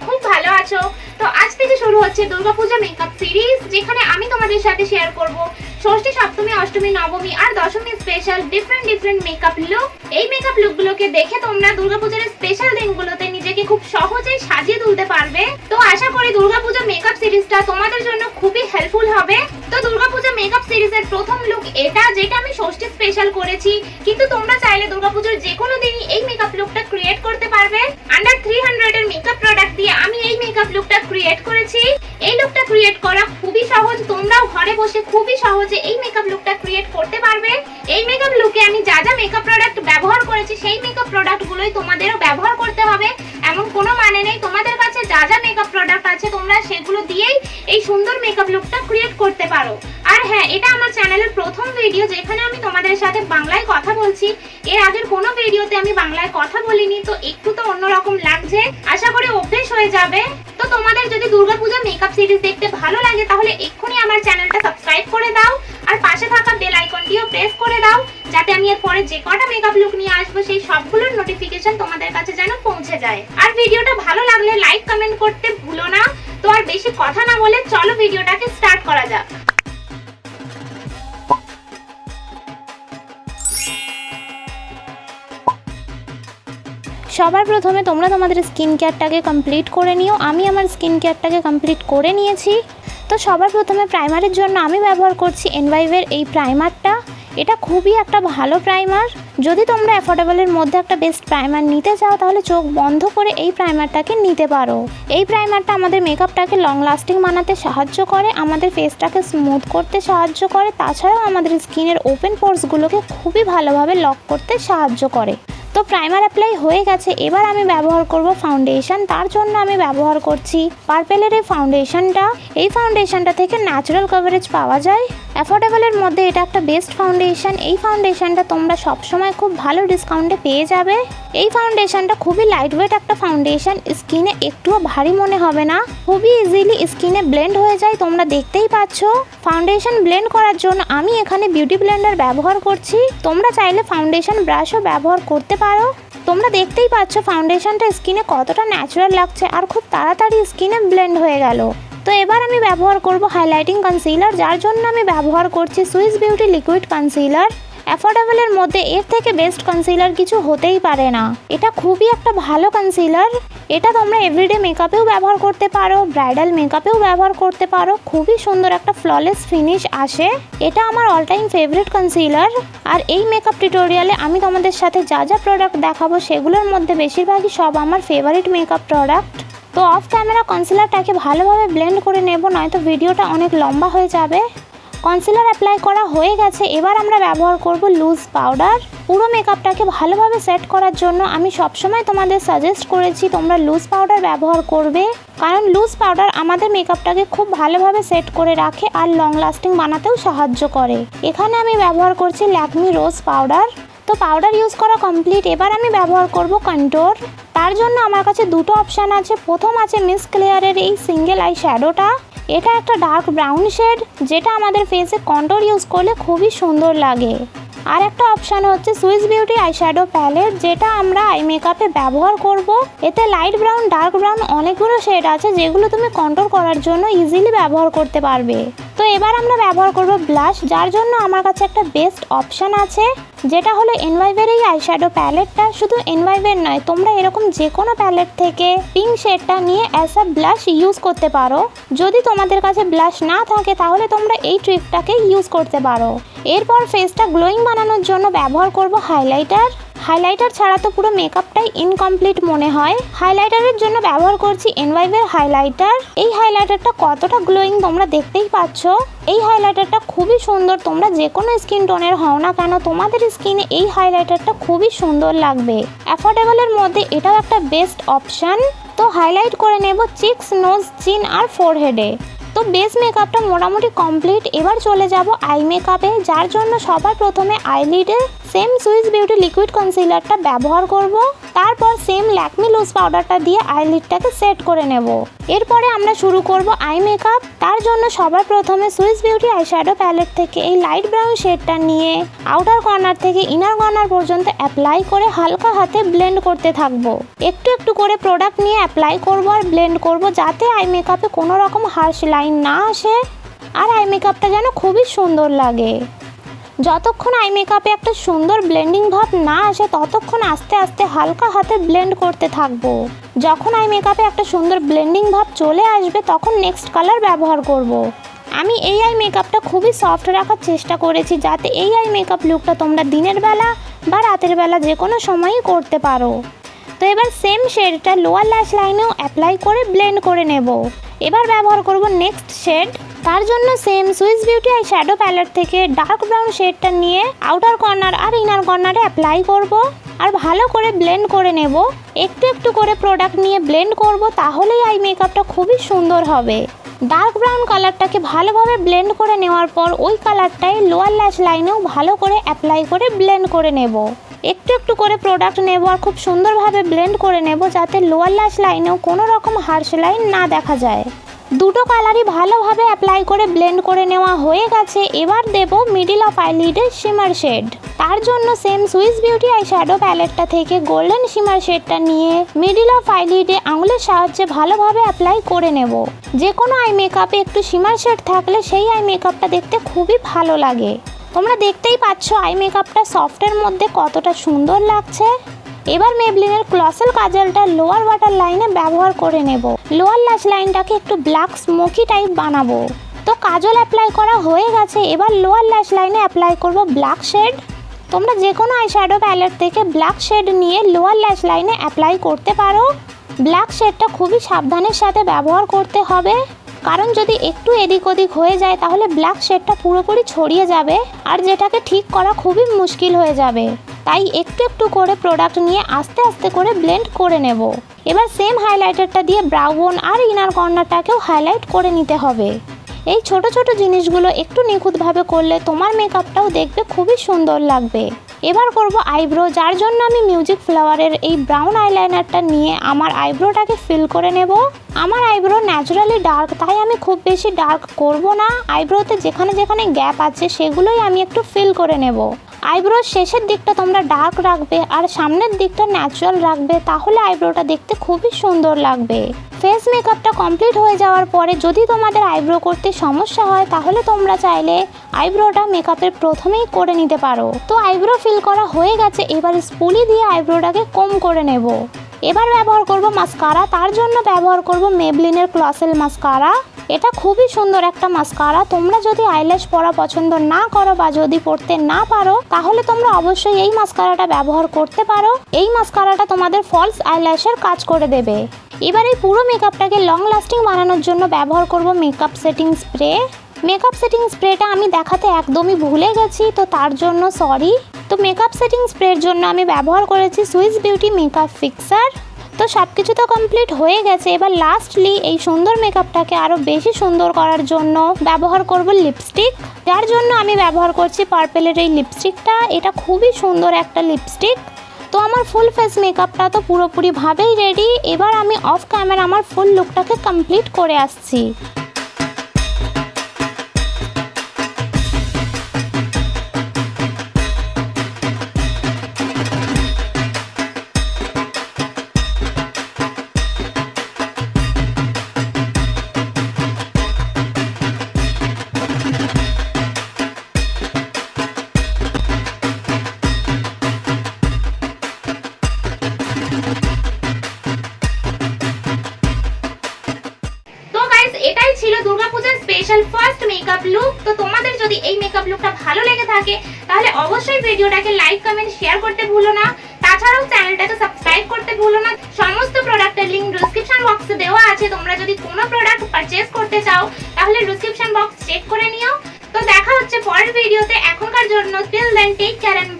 খুব ভালো আছো। তো আজ থেকে শুরু হচ্ছে দুর্গা পূজা মেকআপ সিরিজ, যেখানে আমি তোমাদের সাথে শেয়ার করব ষষ্ঠী, সপ্তমী, অষ্টমী, নবমী আর Dashami special different makeup look. এই মেকআপ লুকগুলোকে দেখে তোমরা দুর্গাপূজার স্পেশাল দিনগুলোতে নিজেকে খুব সহজেই সাজিয়ে তুলতে পারবে। তো আশা করি দুর্গাপূজা মেকআপ সিরিজটা তোমাদের জন্য খুবই হেল্পফুল হবে। তো দুর্গাপূজা মেকআপ সিরিজের প্রথম লুক এটা, যেটা আমি ষষ্ঠী স্পেশাল করেছি, কিন্তু তোমরা চাইলে দুর্গাপূজার যে কোনো দিনই এই মেকআপ লুকটা ক্রিয়েট করতে পারবে। আন্ডার 300 এর মেকআপ প্রোডাক্ট দিয়ে আমি এই মেকআপ লুকটা ক্রিয়েট করেছি। এই লুকটা ক্রিয়েট করা খুবই সহজ, তোমরাও ঘরে বসে খুবই সহজে এই মেকআপ লুকটা ক্রিয়েট করতে পারবে। এই মেকআপ লুকে আমি যা যা মেকআপ প্রোডাক্ট ব্যবহার করেছি সেই মেকআপ প্রোডাক্টগুলোই তোমাদেরও ব্যবহার করতে হবে, এমন কোনো মানে নেই। তোমাদের কাছে যা যা মেকআপ প্রোডাক্ট আছে তোমরা সেগুলো দিয়েই এই সুন্দর মেকআপ লুকটা ক্রিয়েট করতে পারো। আর হ্যাঁ, এটা আমার চ্যানেলের প্রথম ভিডিও যেখানে আমি তোমাদের সাথে বাংলায় কথা বলছি। এর আগের কোনো ভিডিওতে আমি বাংলায় কথা বলিনি, তো একটু তো অন্যরকম লাগছে, আশা করি অভ্যেস হয়ে যাবে। তো তোমাদের যদি দুর্গাপূজা মেকআপ সিরিজ দেখতে ভালো লাগে তাহলে এক্ষুনি আমার চ্যানেলটা সাবস্ক্রাইব করে দাও আর পাশে থাকা বেল আইকনটিও প্রেস করে দাও, যাতে আমি এর পরে যে কটা মেকআপ লুক নিয়ে আসবো সেই সবগুলোর নোটিফিকেশন তোমাদের কাছে যেন পৌঁছে যায়। আর ভিডিওটা ভালো লাগলে লাইক কমেন্ট করতে ভুলো না। তো আর বেশি কথা না বলে চলো ভিডিওটাকে স্টার্ট করা যাক। সবার প্রথমে তোমরা তোমাদের স্কিন কেয়ারটাকে কমপ্লিট করে নিও। আমি আমার স্কিন কেয়ারটাকে কমপ্লিট করে নিয়েছি। তো সবার প্রথমে প্রাইমারের জন্য আমি ব্যবহার করছি Nybaeর এই প্রাইমারটা। এটা খুবই একটা ভালো প্রাইমার। যদি তোমরা অ্যাফোর্ডেবলের মধ্যে একটা বেস্ট প্রাইমার নিতে চাও তাহলে চোখ বন্ধ করে এই প্রাইমারটাকে নিতে পারো। এই প্রাইমারটা আমাদের মেকআপটাকে লং লাস্টিং বানাতে সাহায্য করে, আমাদের ফেসটাকে স্মুথ করতে সাহায্য করে, তাছাড়াও আমাদের স্কিনের ওপেন পোরসগুলোকে খুবই ভালোভাবে লক করতে সাহায্য করে। তো প্রাইমার অ্যাপ্লাই হয়ে গেছে, এবার আমি ব্যবহার করব ফাউন্ডেশন। তার জন্য আমি ব্যবহার করছি পার্পেলের এই ফাউন্ডেশনটা। এই ফাউন্ডেশনটা থেকে ন্যাচারাল কভারেজ পাওয়া যায়, অ্যাফোর্ডেবলের মধ্যে এটা একটা বেস্ট ফাউন্ডেশন। এই ফাউন্ডেশনটা তোমরা সবসময় খুব ভালো ডিসকাউন্টে পেয়ে যাবে। এই ফাউন্ডেশনটা খুবই লাইটওয়েট একটা ফাউন্ডেশন, স্কিনে একটুও ভারী মনে হবে না, খুবই ইজিলি স্কিনে ব্লেন্ড হয়ে যায়। তোমরা দেখতেই পাচ্ছ ফাউন্ডেশন ব্লেন্ড করার জন্য আমি এখানে বিউটি ব্লেন্ডার ব্যবহার করছি। তোমরা চাইলে ফাউন্ডেশন ব্রাশও ব্যবহার করতে পারো। তোমরা দেখতেই পাচ্ছ ফাউন্ডেশনটা স্কিনে কতটা ন্যাচারাল লাগছে আর খুব তাড়াতাড়ি স্কিনে ব্লেন্ড হয়ে গেল। তো এবার আমি ব্যবহার করব হাইলাইটিং কনসিলার, যার জন্য আমি ব্যবহার করছি সুইস বিউটি লিকুইড কনসিলার। অ্যাফোর্ডেবলের মধ্যে এর থেকে বেস্ট কনসিলার কিছু হতেই পারে না। এটা খুবই একটা ভালো কনসিলার। এটা তোমরা এভরিডে মেকআপেও ব্যবহার করতে পারো, ব্রাইডাল মেকআপেও ব্যবহার করতে পারো। খুবই সুন্দর একটা ফ্ললেস ফিনিশ আসে। এটা আমার অল টাইম ফেভারিট কনসিলার। আর এই মেকআপ টিউটোরিয়ালে আমি তোমাদের সাথে যা যা প্রোডাক্ট দেখাবো সেগুলোর মধ্যে বেশিরভাগই সব আমার ফেভারিট মেকআপ প্রোডাক্ট। তো অফ ক্যামেরা কনসিলারটাকে ভালোভাবে ব্লেন্ড করে নেব, নয়তো ভিডিওটা অনেক লম্বা হয়ে যাবে। কনসিলার অ্যাপ্লাই করা হয়ে গেছে, এবার আমরা ব্যবহার করব লুজ পাউডার। পুরো মেকআপটাকে ভালোভাবে সেট করার জন্য আমি সবসময় তোমাদের সাজেস্ট করেছি তোমরা লুজ পাউডার ব্যবহার করবে, কারণ লুজ পাউডার আমাদের মেকআপটাকে খুব ভালোভাবে সেট করে রাখে আর লং লাস্টিং বানাতেও সাহায্য করে। এখানে আমি ব্যবহার করছি ল্যাকমি রোজ পাউডার। তো পাউডার ইউজ করা কমপ্লিট, এবার আমি ব্যবহার করব কন্ট্যুর। তার জন্য আমার কাছে দুটো অপশান আছে। প্রথম আছে মিস ক্লেয়ারের এই সিঙ্গেল আই শ্যাডোটা। এটা একটা ডার্ক ব্রাউন শেড, যেটা আমাদের ফেসে কন্ট্যুর ইউজ করলে খুবই সুন্দর লাগে। আর একটা অপশান হচ্ছে সুইস বিউটি আইশ্যাডো প্যালেট, যেটা আমরা আই মেকআপে ব্যবহার করব। এতে লাইট ব্রাউন, ডার্ক ব্রাউন অনেকগুলো শেড আছে যেগুলো তুমি কন্ট্যুর করার জন্য ইজিলি ব্যবহার করতে পারবে। তো এবার আমরা ব্যবহার করব ব্লাশ, যার জন্য আমার কাছে একটা বেস্ট অপশান আছে, যেটা হলো Nybaeর এই আইশ্যাডো প্যালেটটা। শুধু Nybaeর নয়, তোমরা এরকম যে কোনো প্যালেট থেকে পিঙ্ক শেডটা নিয়ে অ্যাজ আ ব্লাশ ইউজ করতে পারো। যদি তোমাদের কাছে ব্লাশ না থাকে তাহলে তোমরা এই ট্রিকটাকে ইউজ করতে পারো। এরপর ফেসটা গ্লোয়িং বানানোর জন্য ব্যবহার করব হাইলাইটার। হাইলাইটার ছাড়া তো পুরো মেকআপটাই ইনকমপ্লিট মনে হয়। হাইলাইটারের জন্য ব্যবহার করছি Nybaeর হাইলাইটার। এই হাইলাইটারটা কতটা গ্লোয়িং তোমরা দেখতেই পাচ্ছ। এই হাইলাইটারটা খুবই সুন্দর, তোমরা যে কোনো স্কিন টোনের হও না কেন তোমাদের স্কিনে এই হাইলাইটারটা খুবই সুন্দর লাগবে। অ্যাফোর্ডেবলের মধ্যে এটাও একটা বেস্ট অপশান। তো হাইলাইট করে নেব চিকস, নোজ, চিন আর ফোরহেডে। তো বেস মেকআপটা মোটামুটি কমপ্লিট। এবার চলে যাব আই মেকআপে, যার জন্য সবার প্রথমে আইলিডে সেম সুইস বিউটি লিকুইড কনসিলারটা ব্যবহার করব। তারপর সেম ল্যাকমি লুজ পাউডারটা দিয়ে আইলিডটাকে সেট করে নেব। এরপরে আমরা শুরু করব আই মেকআপ। তার জন্য সবার প্রথমে সুইস বিউটি আইশ্যাডো প্যালেট থেকে এই লাইট ব্রাউন শেডটা নিয়ে আউটার কর্নার থেকে ইনার কর্নার পর্যন্ত অ্যাপ্লাই করে হালকা হাতে ব্লেন্ড করতে থাকবো। একটু একটু করে প্রোডাক্ট নিয়ে অ্যাপ্লাই করব আর ব্লেন্ড করব, যাতে আই মেকআপে কোনো রকম হার্শ লাইন না আসে আর আই মেকআপটা যেন খুবই সুন্দর লাগে। যতক্ষণ আই মেকআপে একটা সুন্দর ব্লেন্ডিং ভাব না আসে ততক্ষণ আস্তে আস্তে হালকা হাতে ব্লেন্ড করতে থাকবো। যখন আই মেকআপে একটা সুন্দর ব্লেন্ডিং ভাব চলে আসবে তখন নেক্সট কালার ব্যবহার করব। আমি এই আই মেকআপটা খুবই সফট রাখার চেষ্টা করেছি, যাতে এই আই মেকআপ লুকটা তোমরা দিনের বেলা বা রাতের বেলা যে কোনো সময়ই করতে পারো। তো এবার সেম শেডটা লোয়ার ল্যাশ লাইনেও অ্যাপ্লাই করে ব্লেন্ড করে নেব। এবার ব্যবহার করব নেক্সট শেড। তার জন্য same Swiss beauty eye shadow palette থেকে ডার্ক ব্রাউন শেডটা নিয়ে আউটার কর্নার আর ইনার কর্নারে অ্যাপ্লাই করব আর ভালো করে ব্লেন্ড করে নেব। একটু একটু করে প্রোডাক্ট নিয়ে ব্লেন্ড করব, তাহলেই আই মেকআপটা খুবই সুন্দর হবে। ডার্ক ব্রাউন কালারটাকে ভালোভাবে ব্লেন্ড করে নেওয়ার পর ওই কালারটাই লোয়ার ল্যাশ লাইনেও ভালো করে অ্যাপ্লাই করে ব্লেন্ড করে নেব। একটু একটু করে প্রোডাক্ট নেব আর খুব সুন্দরভাবে ব্লেন্ড করে নেব, যাতে লোয়ার ল্যাশ লাইনেও কোনো রকম হার্শ লাইন না দেখা যায়। দুটো কালারই ভালোভাবে অ্যাপ্লাই করে ব্লেন্ড করে নেওয়া হয়ে গেছে। এবার দেব মিডিল অফ আইলিডের শিমার শেড। তার জন্য same Swiss beauty eye shadow প্যালেটটা থেকে গোল্ডেন শিমার শেডটা নিয়ে মিডিল অফ আইলিডে আঙুলের সাহায্যে ভালোভাবে অ্যাপ্লাই করে নেব। যে কোনো আই মেকআপে একটু শিমার শেড থাকলে সেই আই মেকআপটা দেখতে খুবই ভালো লাগে। তোমরা দেখতেই পাচ্ছ আই মেকআপটা সফটের মধ্যে কতটা সুন্দর লাগছে। এবার মেবলিনের ক্লসাল কাজলটা লোয়ার ওয়াটার লাইনে ব্যবহার করে নেব। লোয়ার ল্যাশ লাইনটাকে একটু ব্ল্যাক স্মোকি টাইপ বানাবো। তো কাজল অ্যাপ্লাই করা হয়ে গেছে। এবার লোয়ার ল্যাশ লাইনে অ্যাপ্লাই করব ব্ল্যাক শেড। তোমরা যে কোনো আইশ্যাডো প্যালেট থেকে ব্ল্যাক শেড নিয়ে লোয়ার ল্যাশ লাইনে অ্যাপ্লাই করতে পারো। ব্ল্যাক শেডটা খুবই সাবধানের সাথে ব্যবহার করতে হবে, কারণ যদি একটু এদিক ওদিক হয়ে যায় তাহলে ব্ল্যাক শেডটা পুরোপুরি ছড়িয়ে যাবে আর যেটাকে ঠিক করা খুবই মুশকিল হয়ে যাবে। তাই একটু একটু করে প্রোডাক্ট নিয়ে আস্তে আস্তে করে ব্লেন্ড করে নেব। এবার সেম হাইলাইটারটা দিয়ে ব্রাউ বোন আর ইনার কর্নারটাকেও হাইলাইট করে নিতে হবে। এই ছোট ছোট জিনিসগুলো একটু নিখুঁতভাবে করলে তোমার মেকআপটাও দেখবে খুবই সুন্দর লাগবে। এবার করব আইব্রো, যার জন্য আমি মিউজিক ফ্লাওয়ারের এই ব্রাউন আইলাইনারটা নিয়ে আমার আইব্রোটাকে ফিল করে নেব। আমার আইব্রো ন্যাচারালি ডার্ক, তাই আমি খুব বেশি ডার্ক করব না। আইব্রোতে যেখানে যেখানে গ্যাপ আছে সেগুলোই আমি একটু ফিল করে নেব। আইব্রোর শেষের দিকটা তোমরা ডার্ক রাখবে আর সামনের দিকটা ন্যাচারাল রাখবে, তাহলে আইব্রোটা দেখতে খুবই সুন্দর লাগবে। ফেস মেকআপটা কমপ্লিট হয়ে যাওয়ার পরে যদি তোমাদের আইব্রো করতে সমস্যা হয় তাহলে তোমরা চাইলে আইব্রোটা মেকআপের প্রথমেই করে নিতে পারো। তো আইব্রো ফিল করা হয়ে গেছে। এবার স্পুলি দিয়ে আইব্রোটাকে কম করে নেব। এবার ব্যবহার করব মাস্কারা। তার জন্য ব্যবহার করব মেবলিনের ক্লসাল মাস্কারা। এটা খুবই সুন্দর একটা মাস্কারা। তোমরা যদি আইল্যাশ পরা পছন্দ না করো বা যদি পরতে না পারো তাহলে তোমরা অবশ্যই এই মাস্কারাটা ব্যবহার করতে পারো। এই মাস্কারাটা তোমাদের ফলস আইল্যাশের কাজ করে দেবে। এবার এই পুরো মেকআপটাকে লং লাস্টিং বানানোর জন্য ব্যবহার করব makeup setting spray. Makeup setting স্প্রেটা আমি দেখাতে একদমই ভুলে গেছি, তো তার জন্য সরি। তো মেকআপ সেটিং স্প্রের জন্য আমি ব্যবহার করেছি সুইস বিউটি মেকআপ ফিক্সার। তো সব কিছু তো কমপ্লিট হয়ে গেছে। এবার লাস্টলি এই সুন্দর মেকআপটাকে আরও বেশি সুন্দর করার জন্য ব্যবহার করব লিপস্টিক, যার জন্য আমি ব্যবহার করছি পার্পেলের এই লিপস্টিকটা। এটা খুবই সুন্দর একটা লিপস্টিক। তো আমার ফুল ফেস মেকআপটা তো পুরোপুরিভাবেই রেডি। এবার আমি অফ ক্যামেরা আমার ফুল লুকটাকে কমপ্লিট করে আসছি। এটাই ছিল দুর্গাপূজার স্পেশাল ফার্স্ট মেকআপ লুক। তো তোমাদের যদি এই মেকআপ লুকটা ভালো লেগে থাকে তাহলে অবশ্যই ভিডিওটাকে লাইক কমেন্ট শেয়ার করতে ভুলো না। তাছাড়াও চ্যানেলটাকে সাবস্ক্রাইব করতে ভুলো না। সমস্ত প্রোডাক্টের লিংক ডেসক্রিপশন বক্সে দেওয়া আছে। তোমরা যদি কোনো প্রোডাক্ট পারচেজ করতে চাও তাহলে ডেসক্রিপশন বক্স চেক করে নিও। তো দেখা হচ্ছে পরের ভিডিওতে। এখনকার জন্য till then take care and